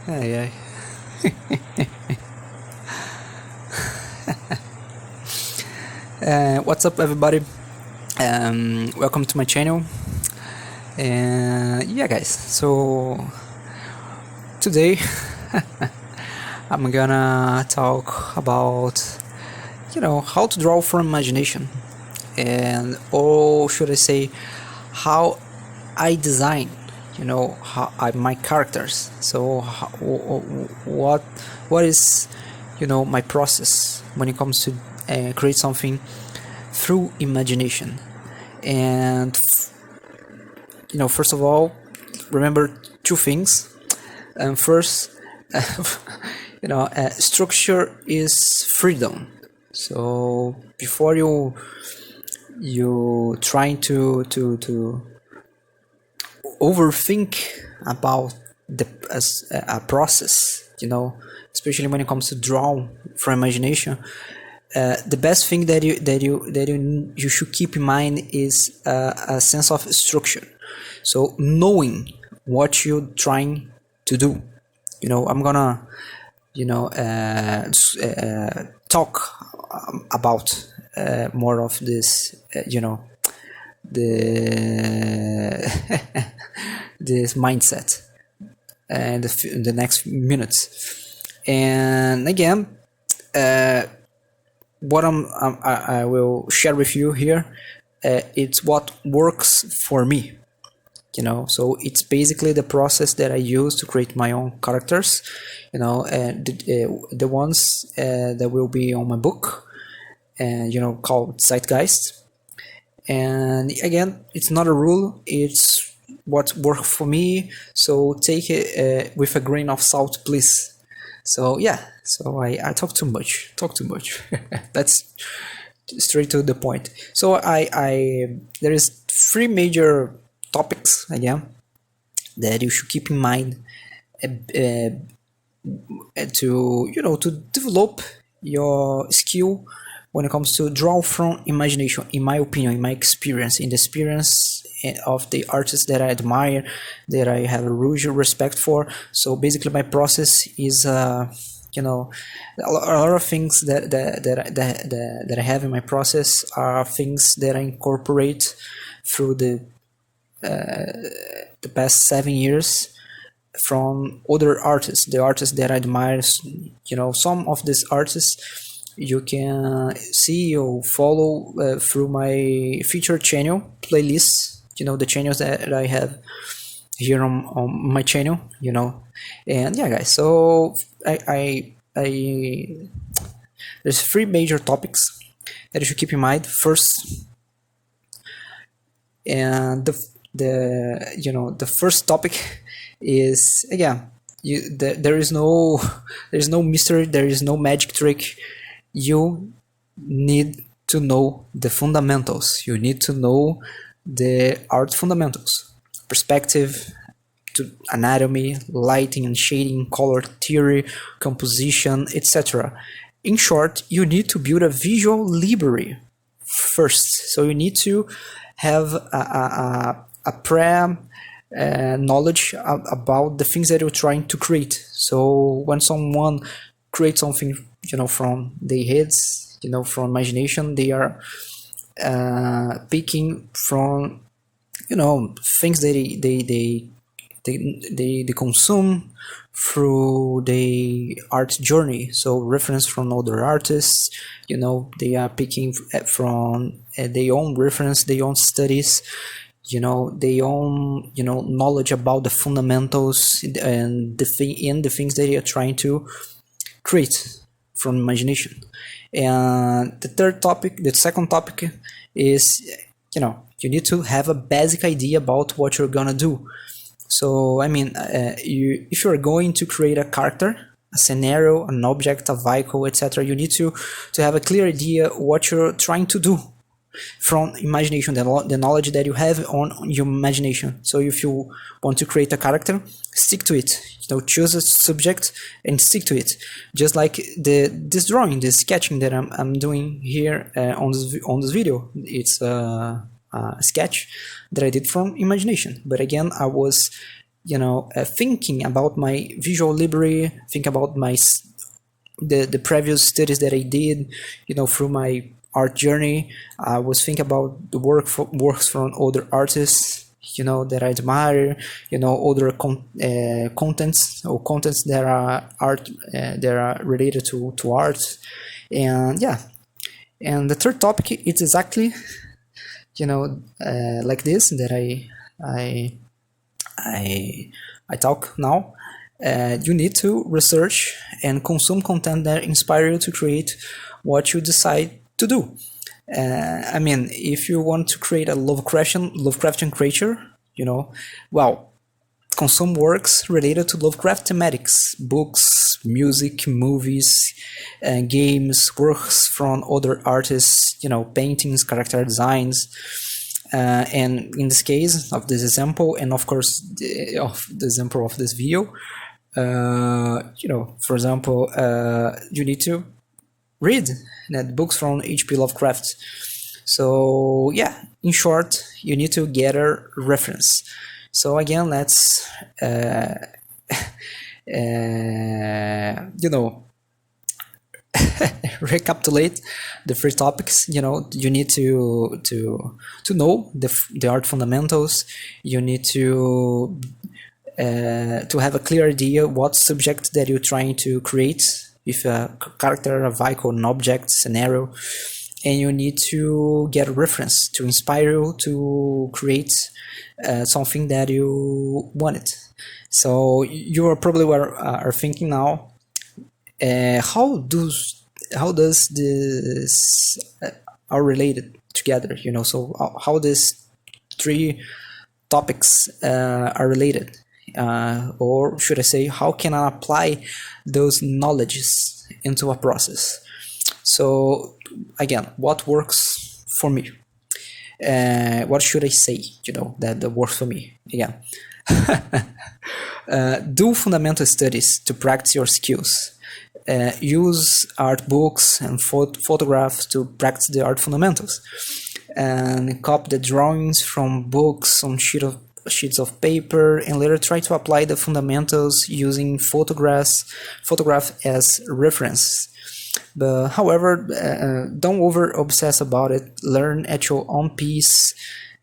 Ay, ay. What's up, everybody? Welcome to my channel. And yeah, guys, so today I'm gonna talk about, how to draw from imagination, and or should I say, how I design, my characters. So what is, my process when it comes to create something through imagination. And first of all, remember two things. First, structure is freedom. So before you trying to overthink about a process, especially when it comes to draw from imagination, the best thing that you should keep in mind is a sense of structure. So knowing what you're trying to do. I'm gonna talk about more of this this mindset and the next minutes. And again, what I will share with you here, it's what works for me. So it's basically the process that I use to create my own characters, the ones that will be on my book, and called Zeitgeist. And again, it's not a rule, it's what worked for me, so take it with a grain of salt, please. So yeah, so I talk too much. That's straight to the point. So there is three major topics again that you should keep in mind to develop your skill when it comes to draw from imagination. In my opinion, in my experience, in the experience of the artists that I admire, that I have a huge respect for. So basically, my process is a lot of things that I have in my process are things that I incorporate through the past 7 years from other artists, the artists that I admire. Some of these artists you can see or follow through my featured channel playlists, the channels that I have here on my channel, and yeah, guys, so I there's three major topics that you should keep in mind. First, and the first topic is, again, there is no mystery, there is no magic trick. You need to know the fundamentals. You need to know the art fundamentals: perspective, to anatomy, lighting and shading, color theory, composition, etc. In short, you need to build a visual library first. So you need to have a knowledge about the things that you're trying to create. So when someone creates something, from their heads, from imagination, they are picking from, things that they consume through the art journey. So reference from other artists, they are picking from their own reference, their own studies, their own knowledge about the fundamentals and the things that they are trying to create from imagination. And the second topic is, you need to have a basic idea about what you're gonna do. So I mean, if you're going to create a character, a scenario, an object, a vehicle, etc., you need to have a clear idea what you're trying to do from imagination, the knowledge that you have on your imagination. So if you want to create a character, stick to it. Choose a subject and stick to it. Just like this drawing, this sketching that I'm doing here on this video. It's a sketch that I did from imagination. But again, I was, thinking about my visual library, think about the previous studies that I did, through my art journey. I was thinking about the works from other artists, that I admire, other contents or contents that are art, that are related to art. And yeah, and the third topic is exactly, like this that I talk now. You need to research and consume content that inspire you to create what you decide to do. If you want to create a Lovecraftian creature, well, consume works related to Lovecraft thematics, books, music, movies, games, works from other artists, paintings, character designs. And in this case of this example, and of course of the example of this video, for example, you need to read books from H.P. Lovecraft. So yeah, in short, you need to gather reference. So again, let's recapitulate the three topics. You need to know the art fundamentals. You need to have a clear idea what subject that you're trying to create with a character, a vehicle, an object, scenario, and you need to get a reference to inspire you to create something that you wanted. So you are probably are thinking now, how does this are related together? So how these three topics are related, or should I say, how can I apply those knowledges into a process? So again, what works for me? What should I say? That works for me. Again, do fundamental studies to practice your skills. Use art books and photographs to practice the art fundamentals, and copy the drawings from books on sheets of paper, and later try to apply the fundamentals using photograph as reference. But however, don't over obsess about it. Learn at your own pace.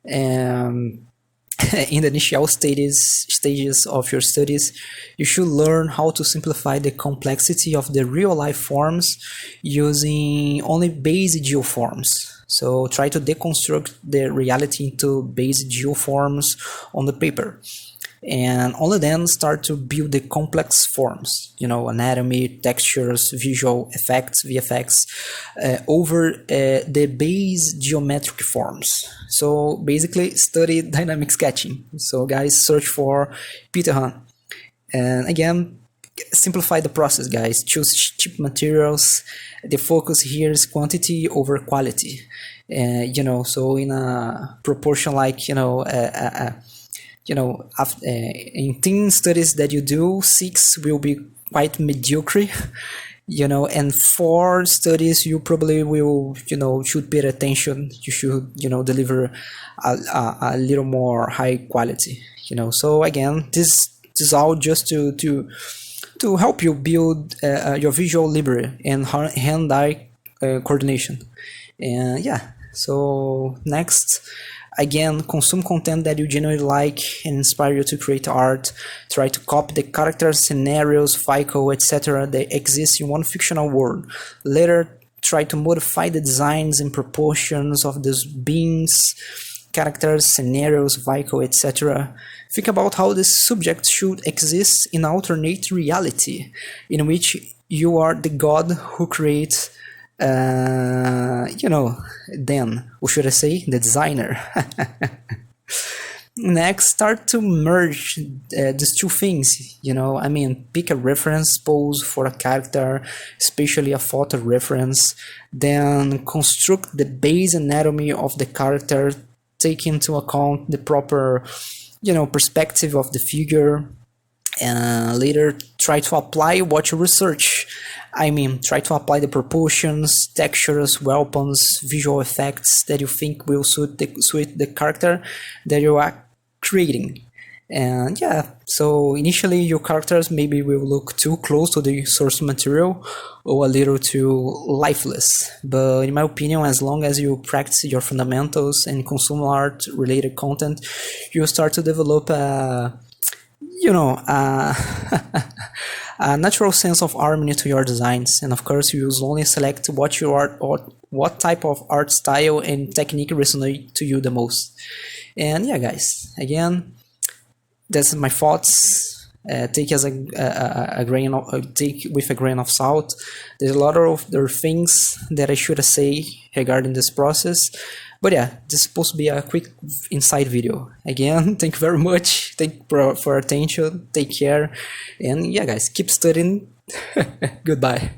In the initial stages of your studies, you should learn how to simplify the complexity of the real-life forms using only basic geoforms. So try to deconstruct the reality into basic geoforms on the paper. And only then start to build the complex forms, anatomy, textures, visual effects, VFX, over the base geometric forms. So basically study dynamic sketching. So guys, search for Peter Han. And again, simplify the process, guys. Choose cheap materials. The focus here is quantity over quality. So in a proportion like, in 10 studies that you do, 6 will be quite mediocre, and 4 studies you probably will, should pay attention. You should, deliver a little more high quality, So again, this is all just to help you build your visual library and hand-eye coordination. And yeah, so next, again, consume content that you genuinely like and inspire you to create art. Try to copy the characters, scenarios, vehicle, etc. that exist in one fictional world. Later, try to modify the designs and proportions of these beings, characters, scenarios, vehicle, etc. Think about how this subject should exist in an alternate reality in which you are the god who creates then, or should I say, the designer. Next, start to merge these two things, pick a reference pose for a character, especially a photo reference, then construct the base anatomy of the character, take into account the proper, perspective of the figure, and later try to apply what you research. I mean, try to apply the proportions, textures, weapons, visual effects that you think will suit the character that you are creating. And yeah, so initially your characters maybe will look too close to the source material or a little too lifeless. But in my opinion, as long as you practice your fundamentals and consume art related content, you'll start to develop a a natural sense of harmony to your designs. And of course, you will only select what you art or what type of art style and technique resonate to you the most. And yeah, guys, again, that's my thoughts. Take as a grain of take with a grain of salt. There's a lot of other things that I should say regarding this process, but yeah, this is supposed to be a quick inside video. Again, thank you very much. Thank you for attention. Take care, and yeah, guys, keep studying. Goodbye.